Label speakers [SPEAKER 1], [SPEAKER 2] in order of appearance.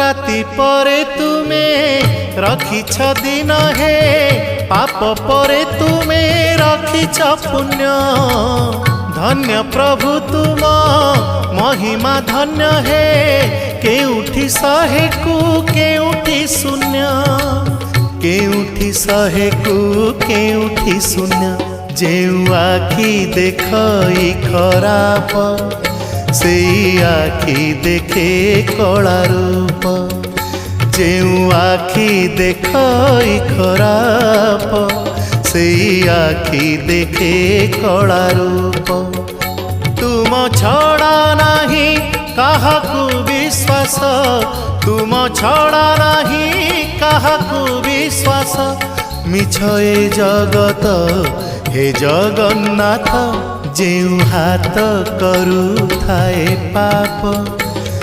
[SPEAKER 1] राति परे तुमे रखिछ दिन हे पाप परे तुमे रखिछ पुण्य धन्य प्रभु तुम महिमा धन्य हे केउठी शहे को केउठी शून्य केउठी शहे को केउठी शून्य जेउ आखि देखई खराप से आखि देखे कला रूप जेउ आखि देखई खराप से आखि देखे कला रूप तुम छड़ा नहीं काहाकू विश्वास तुम छड़ा नहीं काहाकू विश्वास मिछ ए जगत हे जगन्नाथ जेउ हाथ करू थाए पाप।